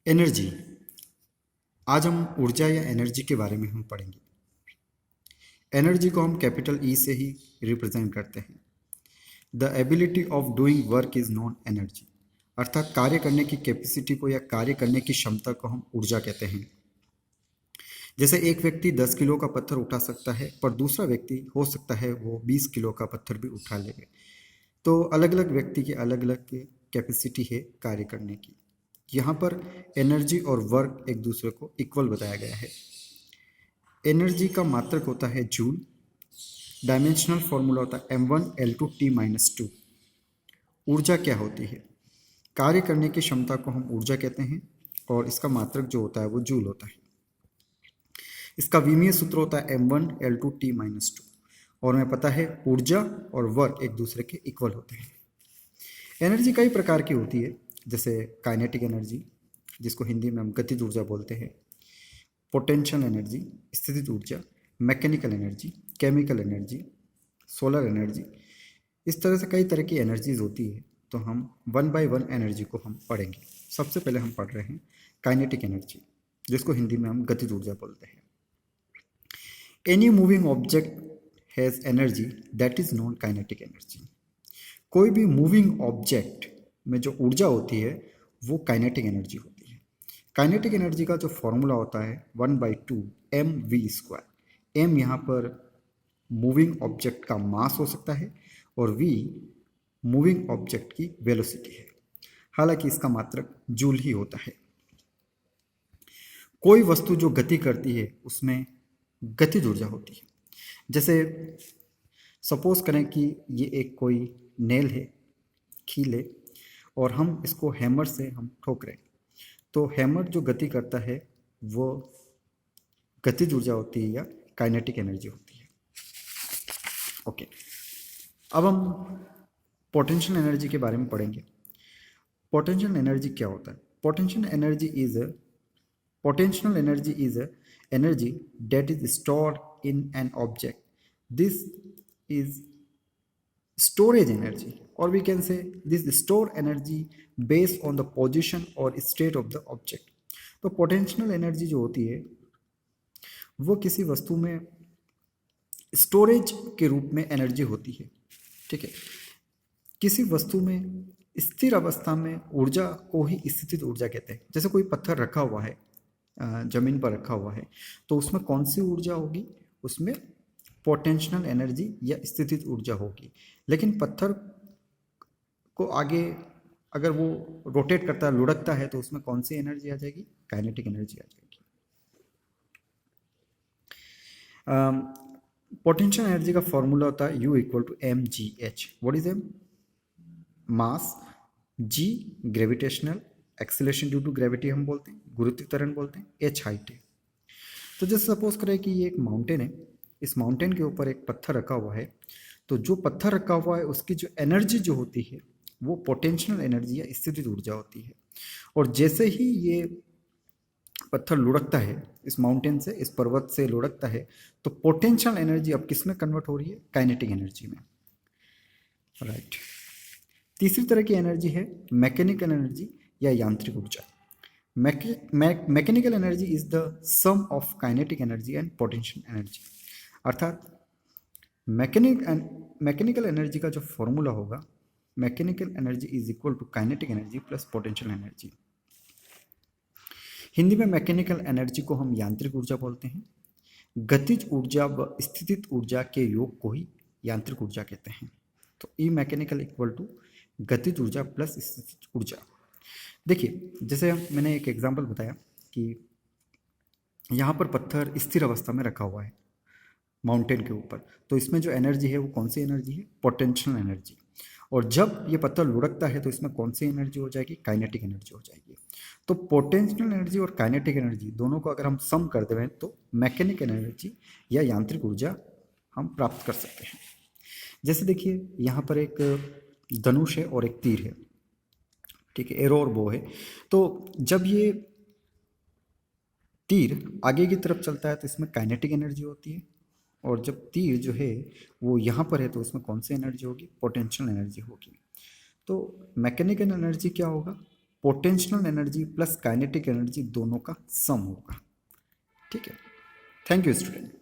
Energy. आज हम ऊर्जा या एनर्जी के बारे में हम पढ़ेंगे। एनर्जी को हम कैपिटल ई से ही रिप्रेजेंट करते हैं। The ability of doing work is non energy, अर्थात कार्य करने की कैपेसिटी को या कार्य करने की क्षमता को हम ऊर्जा कहते हैं। जैसे एक व्यक्ति 10 किलो का पत्थर उठा सकता है, पर दूसरा व्यक्ति हो सकता है वो 20 किलो का पत्थर भी उठा ले। तो अलग अलग व्यक्ति की अलग अलग कैपेसिटी है कार्य करने की। यहाँ पर एनर्जी और वर्क एक दूसरे को इक्वल बताया गया है। एनर्जी का मात्रक होता है जूल, डायमेंशनल फॉर्मूला होता है m1L2T-2। ऊर्जा क्या होती है? कार्य करने की क्षमता को हम ऊर्जा कहते हैं और इसका मात्रक जो होता है वो जूल होता है। इसका विमीय सूत्र होता है m1L2T-2 और हमें पता है ऊर्जा और वर्क एक दूसरे के इक्वल होते हैं। एनर्जी कई प्रकार की होती है, जैसे काइनेटिक एनर्जी जिसको हिंदी में हम गतिज ऊर्जा बोलते हैं, पोटेंशियल एनर्जी स्थितिज ऊर्जा, mechanical energy, chemical energy, solar energy. इस तरह से कई तरह की एनर्जीज होती है। तो हम वन बाय वन एनर्जी को हम पढ़ेंगे। सबसे पहले हम पढ़ रहे हैं काइनेटिक एनर्जी, जिसको हिंदी में हम गतिज ऊर्जा बोलते हैं। Any moving object has energy that is non kinetic energy. कोई भी मूविंग ऑब्जेक्ट में जो ऊर्जा होती है वो काइनेटिक एनर्जी होती है। काइनेटिक एनर्जी का जो फॉर्मूला होता है 1/2 mv²। m यहाँ पर मूविंग ऑब्जेक्ट का मास हो सकता है और v मूविंग ऑब्जेक्ट की वेलोसिटी है। हालांकि इसका मात्रक जूल ही होता है। कोई वस्तु जो गति करती है उसमें गतिज ऊर्जा होती है। जैसे सपोज करें कि ये एक कोई नेल है, कील है, और हम इसको हैमर से हम ठोक रहे हैं, तो हैमर जो गति करता है वो गतिज ऊर्जा होती है या काइनेटिक एनर्जी होती है। ओके, अब हम पोटेंशियल एनर्जी के बारे में पढ़ेंगे। पोटेंशियल एनर्जी क्या होता है? Potential energy is a energy that is stored in an object. This is storage energy, or we can say this store energy based on the position or state of the object। तो potential energy जो होती है वो किसी वस्तु में storage के रूप में एनर्जी होती है। ठीक है, किसी वस्तु में स्थिर अवस्था में ऊर्जा को ही स्थितिज ऊर्जा कहते हैं। जैसे कोई पत्थर रखा हुआ है, जमीन पर रखा हुआ है, तो उसमें कौन सी ऊर्जा होगी? उसमें पोटेंशियल एनर्जी या स्थितिज ऊर्जा होगी। लेकिन पत्थर को आगे अगर वो रोटेट करता है, लुढ़कता है, तो उसमें कौन सी एनर्जी आ जाएगी? काइनेटिक एनर्जी आ जाएगी। पोटेंशियल एनर्जी का फॉर्मूला होता है U = mgh। What is M? Mass, g gravitational acceleration due to gravity हम बोलते हैं, गुरुत्वाकर्षण बोलते हैं, h हाइट है। तो जैसे सपोज करें कि ये एक माउंटेन है, इस माउंटेन के ऊपर एक पत्थर रखा हुआ है, तो जो पत्थर रखा हुआ है उसकी जो एनर्जी जो होती है वो पोटेंशियल एनर्जी या स्थितिज ऊर्जा होती है। और जैसे ही ये पत्थर लुढ़कता है इस माउंटेन से, इस पर्वत से लुढ़कता है, तो पोटेंशियल एनर्जी अब किस में कन्वर्ट हो रही है? काइनेटिक एनर्जी में। राइट। तीसरी तरह की एनर्जी है मैकेनिकल एनर्जी या यांत्रिक ऊर्जा। Mechanical energy is the sum of kinetic energy and potential energy. अर्थात मैकेनिकल एनर्जी का जो फॉर्मूला होगा, mechanical energy is equal to kinetic energy plus potential energy. Hindi में मैकेनिकल एनर्जी को हम यांत्रिक ऊर्जा बोलते हैं। गतिज ऊर्जा व स्थितिज ऊर्जा के योग को ही यांत्रिक ऊर्जा कहते हैं। तो ई मैकेनिकल इक्वल टू गतिज ऊर्जा प्लस स्थितिज ऊर्जा। देखिए, जैसे मैंने एक एग्जांपल बताया कि यहाँ पर पत्थर स्थिर अवस्था में रखा हुआ है माउंटेन के ऊपर, तो इसमें जो एनर्जी है वो कौन सी एनर्जी है? Potential energy. और जब ये पत्थर लुढ़कता है तो इसमें कौन सी एनर्जी हो जाएगी? काइनेटिक एनर्जी हो जाएगी। तो पोटेंशियल एनर्जी और काइनेटिक एनर्जी दोनों को अगर हम सम कर दें तो मैकेनिकल एनर्जी या यांत्रिक ऊर्जा हम प्राप्त कर सकते हैं। जैसे देखिए, यहाँ पर एक धनुष है और एक तीर है, ठीक है, एरो और बो है। तो जब ये तीर आगे की तरफ चलता है तो इसमें काइनेटिक एनर्जी होती है, और जब तीर जो है वो यहाँ पर है तो उसमें कौन सी एनर्जी होगी? पोटेंशियल एनर्जी होगी। तो मैकेनिकल एनर्जी क्या होगा? Potential energy plus kinetic energy दोनों का सम होगा। ठीक है, थैंक यू स्टूडेंट।